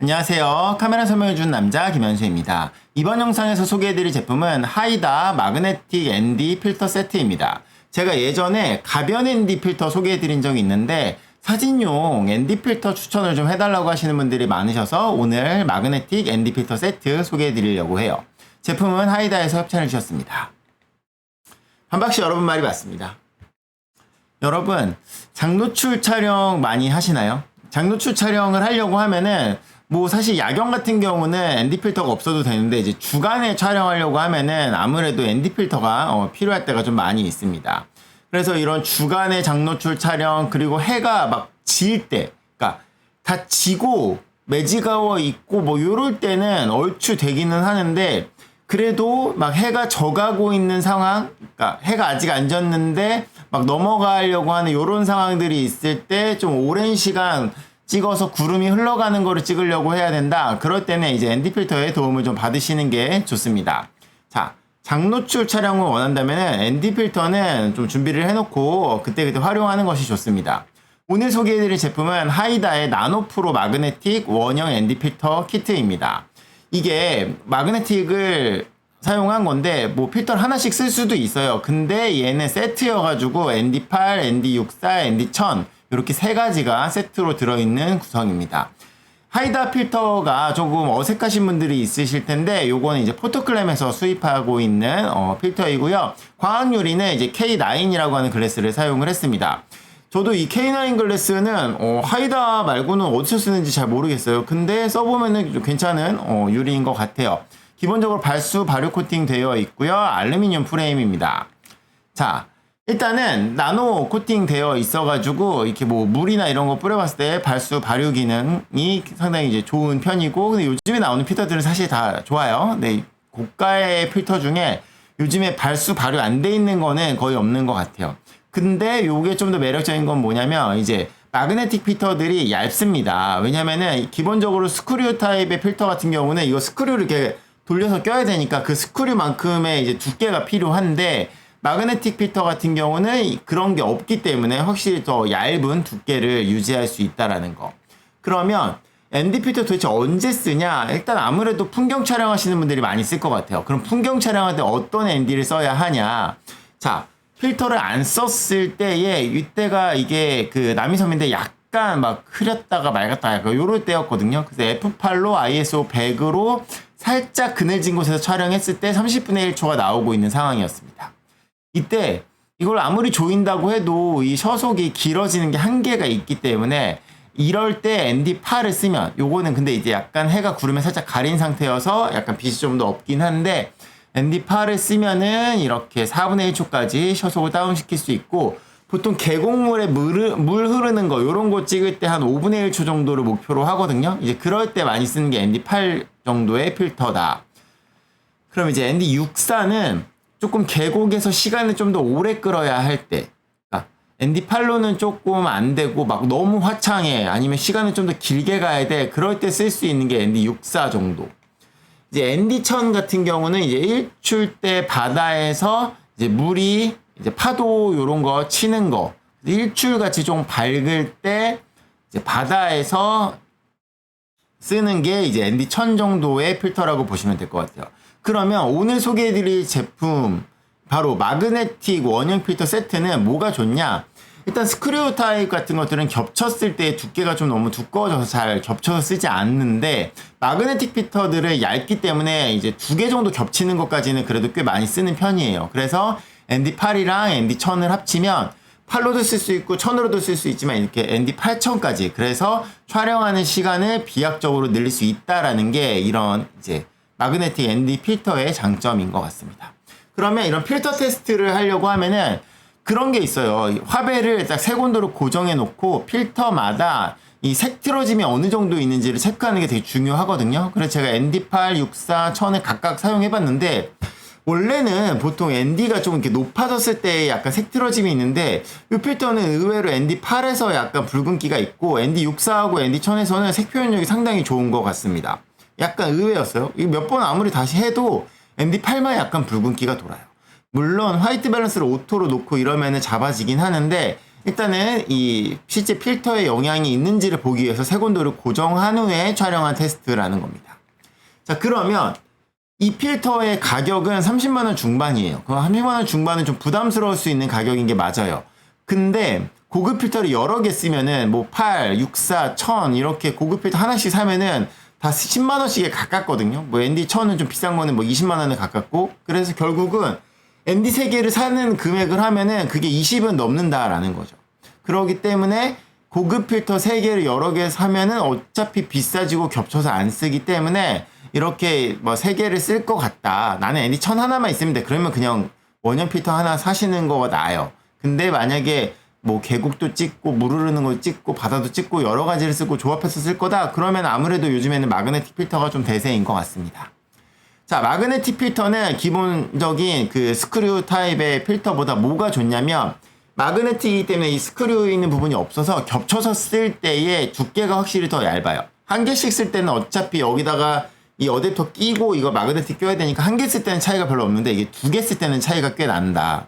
안녕하세요. 카메라 설명해주는 남자 김현수입니다. 이번 영상에서 소개해드릴 제품은 하이다 마그네틱 ND 필터 세트입니다. 제가 예전에 가변 ND 필터 소개해드린 적이 있는데 사진용 ND 필터 추천을 좀 해달라고 하시는 분들이 많으셔서 오늘 마그네틱 ND 필터 세트 소개해드리려고 해요. 제품은 하이다에서 협찬을 주셨습니다. 반박씨 여러분 말이 맞습니다. 여러분 장노출 촬영 많이 하시나요? 장노출 촬영을 하려고 하면은 뭐 사실 야경 같은 경우는 ND 필터가 없어도 되는데 이제 주간에 촬영하려고 하면은 아무래도 ND 필터가 필요할 때가 좀 많이 있습니다. 그래서 이런 주간의 장노출 촬영 그리고 해가 막 질 때, 그러니까 다 지고 매지가워 있고 뭐 요럴 때는 얼추 되기는 하는데 그래도 막 해가 져가고 있는 상황, 그러니까 해가 아직 안 졌는데 막 넘어가려고 하는 요런 상황들이 있을 때 좀 오랜 시간 찍어서 구름이 흘러가는 거를 찍으려고 해야 된다. 그럴 때는 이제 ND 필터의 도움을 좀 받으시는 게 좋습니다. 자, 장노출 촬영을 원한다면 ND 필터는 좀 준비를 해놓고 그때그때 활용하는 것이 좋습니다. 오늘 소개해드릴 제품은 하이다의 나노프로 마그네틱 원형 ND 필터 키트입니다. 이게 마그네틱을 사용한 건데 뭐 필터를 하나씩 쓸 수도 있어요. 근데 얘는 세트여가지고 ND8, ND64, ND1000 이렇게 세 가지가 세트로 들어있는 구성입니다. 하이다 필터가 조금 어색하신 분들이 있으실 텐데 요거는 이제 포토클램에서 수입하고 있는 필터이고요. 광학유리는 이제 K9이라고 하는 글래스를 사용을 했습니다. 저도 이 K9 글래스는 하이다 말고는 어디서 쓰는지 잘 모르겠어요. 근데 써보면은 좀 괜찮은 유리인 것 같아요. 기본적으로 발수 발효 코팅 되어 있고요. 알루미늄 프레임입니다. 자, 일단은 나노 코팅 되어 있어가지고 이렇게 뭐 물이나 이런 거 뿌려봤을 때 발수 발효 기능이 상당히 이제 좋은 편이고, 근데 요즘에 나오는 필터들은 사실 다 좋아요. 네, 고가의 필터 중에 요즘에 발수 발효 안 돼 있는 거는 거의 없는 것 같아요. 근데 요게 좀 더 매력적인 건 뭐냐면 이제 마그네틱 필터들이 얇습니다. 왜냐면은 기본적으로 스크류 타입의 필터 같은 경우는 이거 스크류를 이렇게 돌려서 껴야 되니까 그 스크류만큼의 이제 두께가 필요한데 마그네틱 필터 같은 경우는 그런 게 없기 때문에 확실히 더 얇은 두께를 유지할 수 있다라는 거. 그러면 ND 필터 도대체 언제 쓰냐? 일단 아무래도 풍경 촬영하시는 분들이 많이 쓸 것 같아요. 그럼 풍경 촬영할 때 어떤 ND를 써야 하냐? 자, 필터를 안 썼을 때에 이때가 이게 그 남이섬인데 약간 막 흐렸다가 맑았다가 약간 요럴 때였거든요. 그래서 F8로 ISO 100으로 살짝 그늘진 곳에서 촬영했을 때 30분의 1초가 나오고 있는 상황이었습니다. 이때 이걸 아무리 조인다고 해도 이 sho속이 길어지는 게 한계가 있기 때문에 이럴 때 ND8을 쓰면 요거는 근데 이제 약간 해가 구름에 살짝 가린 상태여서 약간 빛이 좀 더 없긴 한데 ND8을 쓰면은 이렇게 4분의 1초까지 sho속을 다운시킬 수 있고 보통 계곡물에 물 흐르는 거 요런 거 찍을 때 한 5분의 1초 정도를 목표로 하거든요. 이제 그럴 때 많이 쓰는 게 ND8 정도의 필터다. 그럼 이제 ND64는 조금 계곡에서 시간을 좀 더 오래 끌어야 할 때, 그러니까 ND8로는 조금 안 되고 막 너무 화창해 아니면 시간을 좀 더 길게 가야 돼. 그럴 때 쓸 수 있는 게 ND64 정도. 이제 ND1000 같은 경우는 이제 일출 때 바다에서 이제 물이 이제 파도 요런 거 치는 거 일출 같이 좀 밝을 때 이제 바다에서 쓰는 게 이제 ND1000 정도의 필터라고 보시면 될 것 같아요. 그러면 오늘 소개해드릴 제품 바로 마그네틱 원형 필터 세트는 뭐가 좋냐? 일단 스크류 타입 같은 것들은 겹쳤을 때 두께가 좀 너무 두꺼워져서 잘 겹쳐서 쓰지 않는데 마그네틱 필터들은 얇기 때문에 이제 2개 정도 겹치는 것까지는 그래도 꽤 많이 쓰는 편이에요. 그래서 ND8이랑 ND1000을 합치면 8로도 쓸 수 있고 1000으로도 쓸 수 있지만 이렇게 ND8000까지 그래서 촬영하는 시간을 비약적으로 늘릴 수 있다라는 게 이런 이제 마그네틱 ND 필터의 장점인 것 같습니다. 그러면 이런 필터 테스트를 하려고 하면은 그런 게 있어요. 화배를 딱 색온도로 고정해 놓고 필터마다 이 색 틀어짐이 어느 정도 있는지를 체크하는 게 되게 중요하거든요. 그래서 제가 ND8, 64, 1000을 각각 사용해 봤는데 원래는 보통 ND가 좀 이렇게 높아졌을 때 약간 색 틀어짐이 있는데 이 필터는 의외로 ND8에서 약간 붉은기가 있고 ND64하고 ND1000에서는 색 표현력이 상당히 좋은 것 같습니다. 약간 의외였어요. 몇 번 아무리 다시 해도 ND8만 약간 붉은기가 돌아요. 물론 화이트 밸런스를 오토로 놓고 이러면은 잡아지긴 하는데 일단은 이 실제 필터에 영향이 있는지를 보기 위해서 색온도를 고정한 후에 촬영한 테스트라는 겁니다. 자, 그러면 이 필터의 가격은 30만원 중반이에요. 그 30만원 중반은 좀 부담스러울 수 있는 가격인 게 맞아요. 근데 고급 필터를 여러 개 쓰면은 뭐 8, 64, 1000 이렇게 고급 필터 하나씩 사면은 다 10만원씩에 가깝거든요. 뭐 ND 1000은 좀 비싼 거는 뭐 20만원에 가깝고, 그래서 결국은 ND 3개를 사는 금액을 하면은 그게 20은 넘는다라는 거죠. 그렇기 때문에 고급 필터 3개를 여러 개 사면은 어차피 비싸지고 겹쳐서 안 쓰기 때문에 이렇게 뭐 3개를 쓸 것 같다. 나는 ND 1000 하나만 있으면 돼. 그러면 그냥 원형 필터 하나 사시는 거가 나아요. 근데 만약에 뭐 계곡도 찍고 물 흐르는 거 찍고 바다도 찍고 여러 가지를 쓰고 조합해서 쓸 거다. 그러면 아무래도 요즘에는 마그네틱 필터가 좀 대세인 것 같습니다. 자, 마그네틱 필터는 기본적인 그 스크류 타입의 필터보다 뭐가 좋냐면, 마그네틱이기 때문에 이 스크류 있는 부분이 없어서 겹쳐서 쓸 때의 두께가 확실히 더 얇아요. 한 개씩 쓸 때는 어차피 여기다가 이 어댑터 끼고 이거 마그네틱 껴야 되니까 한 개 쓸 때는 차이가 별로 없는데, 이게 두 개 쓸 때는 차이가 꽤 난다.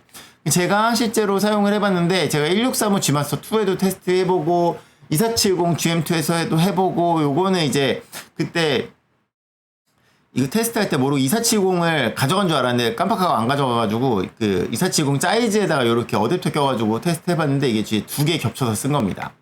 제가 실제로 사용을 해봤는데, 제가 1635 Gmaster2에도 테스트 해보고 2470 GM2에서도 해보고, 요거는 이제 그때 이거 테스트할 때 모르고 2470을 가져간 줄 알았는데 깜빡하고 안 가져가가지고 그 2470 사이즈에다가 이렇게 어댑터 껴가지고 테스트 해봤는데 이게 뒤에 두 개 겹쳐서 쓴 겁니다.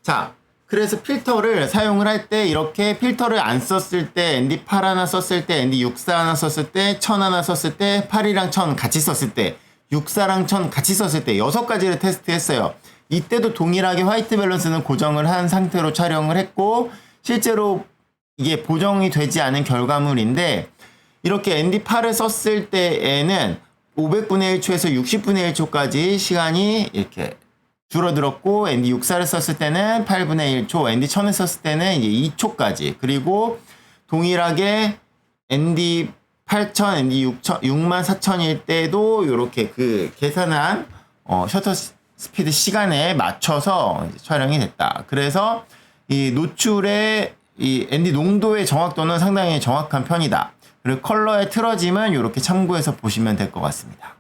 자, 그래서 필터를 사용을 할 때 이렇게 필터를 안 썼을 때 ND8 하나 썼을 때 ND64 하나 썼을 때 1000 하나 썼을 때 8이랑 1000 같이 썼을 때 64랑 1000 같이 썼을 때 6가지를 테스트했어요. 이때도 동일하게 화이트 밸런스는 고정을 한 상태로 촬영을 했고, 실제로 이게 보정이 되지 않은 결과물인데, 이렇게 ND8을 썼을 때에는 500분의 1초에서 60분의 1초까지 시간이 이렇게 줄어들었고, ND64를 썼을 때는 8분의 1초, ND1000을 썼을 때는 이제 2초까지, 그리고 동일하게 ND8000, ND6000, 64000일 때도 이렇게 그 계산한 셔터 스피드 시간에 맞춰서 이제 촬영이 됐다. 그래서 이 노출의 이 ND 농도의 정확도는 상당히 정확한 편이다. 그리고 컬러의 틀어짐은 이렇게 참고해서 보시면 될 것 같습니다.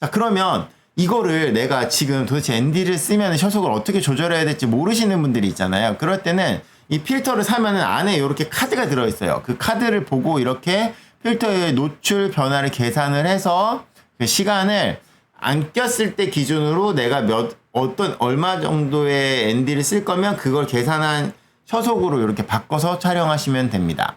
자, 그러면 이거를 내가 지금 도대체 ND를 쓰면 셔속을 어떻게 조절해야 될지 모르시는 분들이 있잖아요. 그럴 때는 이 필터를 사면은 안에 이렇게 카드가 들어있어요. 그 카드를 보고 이렇게 필터의 노출 변화를 계산을 해서 그 시간을 안 꼈을 때 기준으로 내가 얼마 정도의 ND를 쓸 거면 그걸 계산한 셔속으로 이렇게 바꿔서 촬영하시면 됩니다.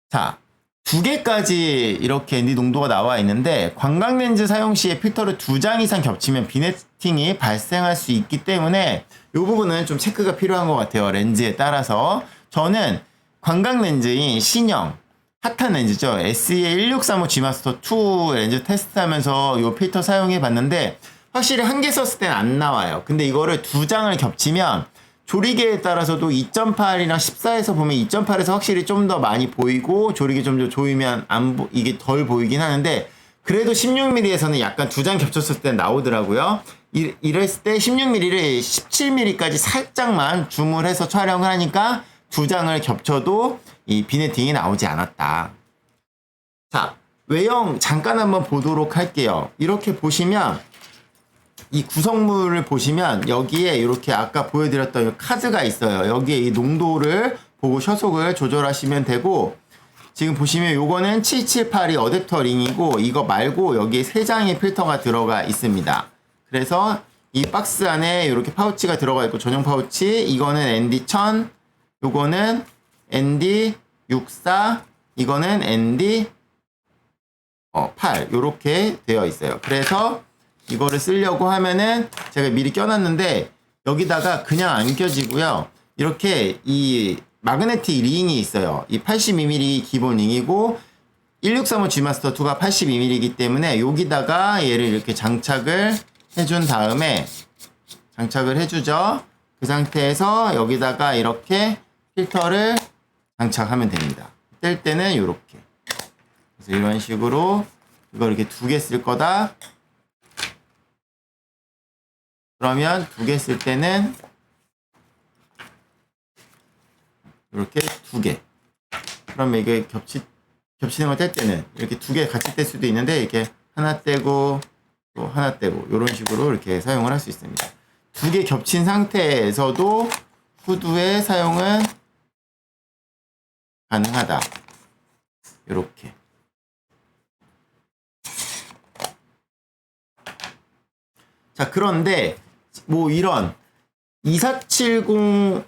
자, 2개까지 이렇게 ND 농도가 나와 있는데, 광각렌즈 사용 시에 필터를 2장 이상 겹치면 비네팅이 발생할 수 있기 때문에 이 부분은 좀 체크가 필요한 것 같아요. 렌즈에 따라서. 저는 광각렌즈인 신형 핫한 렌즈죠. SE1635 Gmaster2 렌즈 테스트하면서 이 필터 사용해 봤는데 확실히 한 개 썼을 때는 안 나와요. 근데 이거를 2장을 겹치면 조리개에 따라서도 2.8이랑 14에서 보면 2.8에서 확실히 좀 더 많이 보이고, 조리개 좀 더 조이면 이게 덜 보이긴 하는데, 그래도 16mm에서는 약간 2장 겹쳤을 때 나오더라고요. 이랬을 때 16mm를 17mm까지 살짝만 줌을 해서 촬영을 하니까 2장을 겹쳐도 이 비네팅이 나오지 않았다. 자, 외형 잠깐 한번 보도록 할게요. 이렇게 보시면 이 구성물을 보시면 여기에 이렇게 아까 보여드렸던 이 카드가 있어요. 여기에 이 농도를 보고 셔속을 조절하시면 되고, 지금 보시면 요거는 778이 어댑터 링이고, 이거 말고 여기에 3장의 필터가 들어가 있습니다. 그래서 이 박스 안에 이렇게 파우치가 들어가 있고, 전용 파우치, 이거는 ND1000, 요거는 ND64, 이거는 ND8 요렇게 되어 있어요. 그래서 이거를 쓰려고 하면은 제가 미리 껴놨는데 여기다가 그냥 안 껴지고요. 이렇게 이 마그네틱 링이 있어요. 이 82mm 기본 링이고 1635 Gmaster2가 82mm이기 때문에 여기다가 얘를 이렇게 장착을 해준 다음에 장착을 해주죠. 그 상태에서 여기다가 이렇게 필터를 장착하면 됩니다. 뗄 때는 이렇게. 그래서 이런 식으로 이걸 이렇게 2개 쓸 거다. 그러면 2개 쓸 때는 이렇게 2개. 그러면 이게 겹치는 걸 뗄 때는 이렇게 2개 같이 뗄 수도 있는데, 이렇게 하나 떼고 또 하나 떼고 이런 식으로 이렇게 사용을 할 수 있습니다. 두 개 겹친 상태에서도 후드의 사용은 가능하다. 이렇게. 자, 그런데 뭐 이런 2470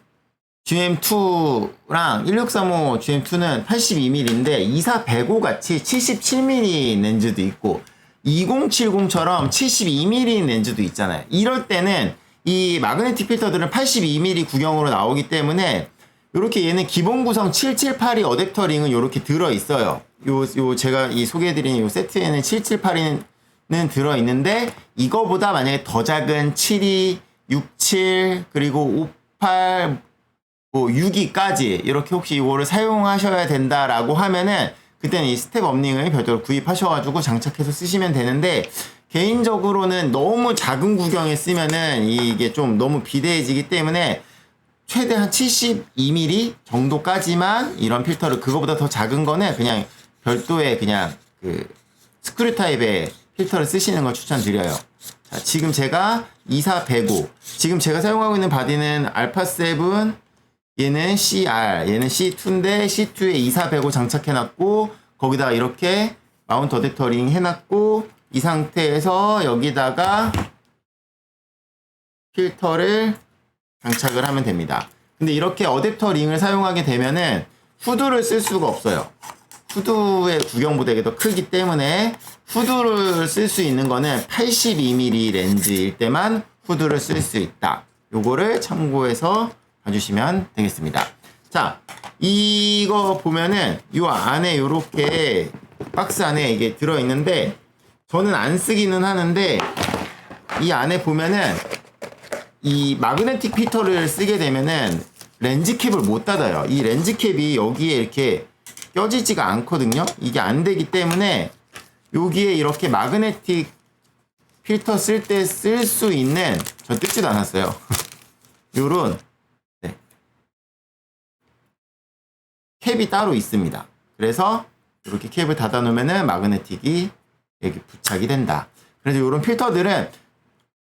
GM2랑 1635 GM2는 82mm인데 2405 같이 77mm 렌즈도 있고 2070처럼 72mm 렌즈도 있잖아요. 이럴 때는 이 마그네틱 필터들은 82mm 구경으로 나오기 때문에 이렇게 얘는 기본 구성 778이 어댑터 링은 이렇게 들어있어요. 요 제가 이 소개해드린 요 세트에는 778은 들어있는데 이거보다 만약에 더 작은 72, 67 그리고 58 뭐 6기까지 이렇게 혹시 이거를 사용하셔야 된다라고 하면은 그때는 이 스텝 업링을 별도로 구입하셔가지고 장착해서 쓰시면 되는데 개인적으로는 너무 작은 구경에 쓰면은 이게 좀 너무 비대해지기 때문에 최대한 72mm 정도까지만 이런 필터를 그거보다 더 작은 거는 그냥 별도의 그냥 그 스크류 타입의 필터를 쓰시는 걸 추천드려요. 자, 지금 제가 2405 지금 제가 사용하고 있는 바디는 알파7 얘는 CR, 얘는 C2인데 C2에 2405 장착해놨고 거기다가 이렇게 마운트 어댑터 링 해놨고 이 상태에서 여기다가 필터를 장착을 하면 됩니다. 근데 이렇게 어댑터 링을 사용하게 되면은 후드를 쓸 수가 없어요. 후드의 구경보다 더 크기 때문에 후드를 쓸 수 있는 거는 82mm 렌즈일 때만 후드를 쓸 수 있다. 요거를 참고해서 봐주시면 되겠습니다. 자, 이거 보면은 요 안에 요렇게 박스 안에 이게 들어있는데 저는 안 쓰기는 하는데 이 안에 보면은 이 마그네틱 필터를 쓰게 되면은 렌즈 캡을 못 닫아요. 이 렌즈 캡이 여기에 이렇게 껴지지가 않거든요. 이게 안 되기 때문에 여기에 이렇게 마그네틱 필터 쓸 때 쓸 수 있는 저 뜯지도 않았어요. 요런 네. 캡이 따로 있습니다. 그래서 이렇게 캡을 닫아 놓으면은 마그네틱이 여기 부착이 된다. 그래서 요런 필터들은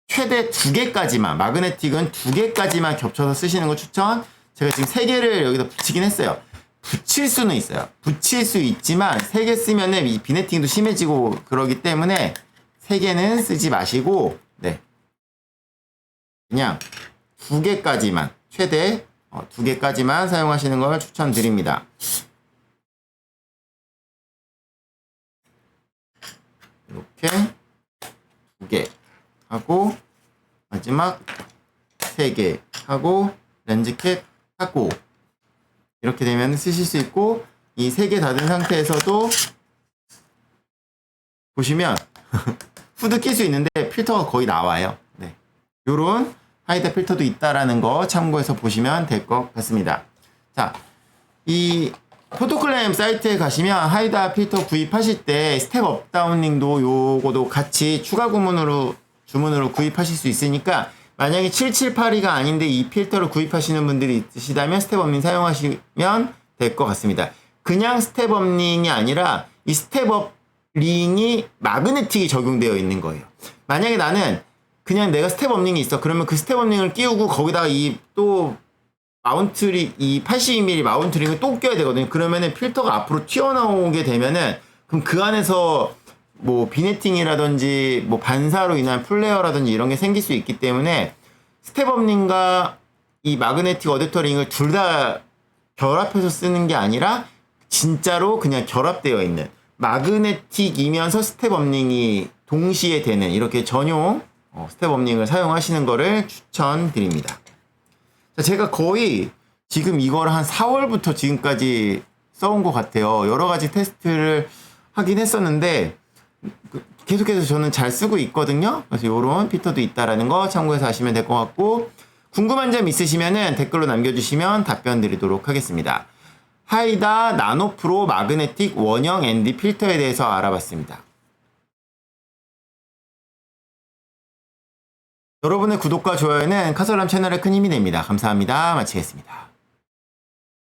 최대 2개까지만 마그네틱은 2개까지만 겹쳐서 쓰시는 거 추천. 제가 지금 3개를 여기다 붙이긴 했어요. 붙일 수는 있어요. 붙일 수 있지만 3개 쓰면은 이 비네팅도 심해지고 그러기 때문에 3개는 쓰지 마시고 네. 그냥 2개까지만 최대 2개까지만 사용하시는 걸 추천드립니다. 이렇게 2개 하고 마지막 3개 하고 렌즈캡 하고 이렇게 되면 쓰실 수 있고 이 3개 닫은 상태에서도 보시면 후드 낄 수 있는데 필터가 거의 나와요. 네. 요런 하이다 필터도 있다라는 거 참고해서 보시면 될 것 같습니다. 자, 이 포토클램 사이트에 가시면 하이다 필터 구입하실 때 스텝 업다운링도 요거도 같이 추가 주문으로 구입하실 수 있으니까 만약에 778이가 아닌데 이 필터를 구입하시는 분들이 있으시다면 스텝 업링 사용하시면 될 것 같습니다. 그냥 스텝 업링이 아니라 이 스텝 업링이 마그네틱이 적용되어 있는 거예요. 만약에 나는 그냥 내가 스텝 업링이 있어. 그러면 그 스텝 업링을 끼우고 거기다가 이 또 마운트링, 이 82mm 마운트링을 또 껴야 되거든요. 그러면은 필터가 앞으로 튀어나오게 되면은 그럼 그 안에서 뭐 비네팅이라든지 뭐 반사로 인한 플레어라든지 이런 게 생길 수 있기 때문에 스텝업링과 이 마그네틱 어댑터 링을 둘 다 결합해서 쓰는 게 아니라 진짜로 그냥 결합되어 있는 마그네틱이면서 스텝업링이 동시에 되는 이렇게 전용 스텝업링을 사용하시는 거를 추천드립니다. 자, 제가 거의 지금 이걸 한 4월부터 지금까지 써온 것 같아요. 여러 가지 테스트를 하긴 했었는데 계속해서 저는 잘 쓰고 있거든요. 그래서 이런 필터도 있다라는 거 참고해서 하시면 될 것 같고 궁금한 점 있으시면은 댓글로 남겨주시면 답변 드리도록 하겠습니다. 하이다 나노 프로 마그네틱 원형 ND 필터에 대해서 알아봤습니다. 여러분의 구독과 좋아요는 카설람 채널에 큰 힘이 됩니다. 감사합니다. 마치겠습니다.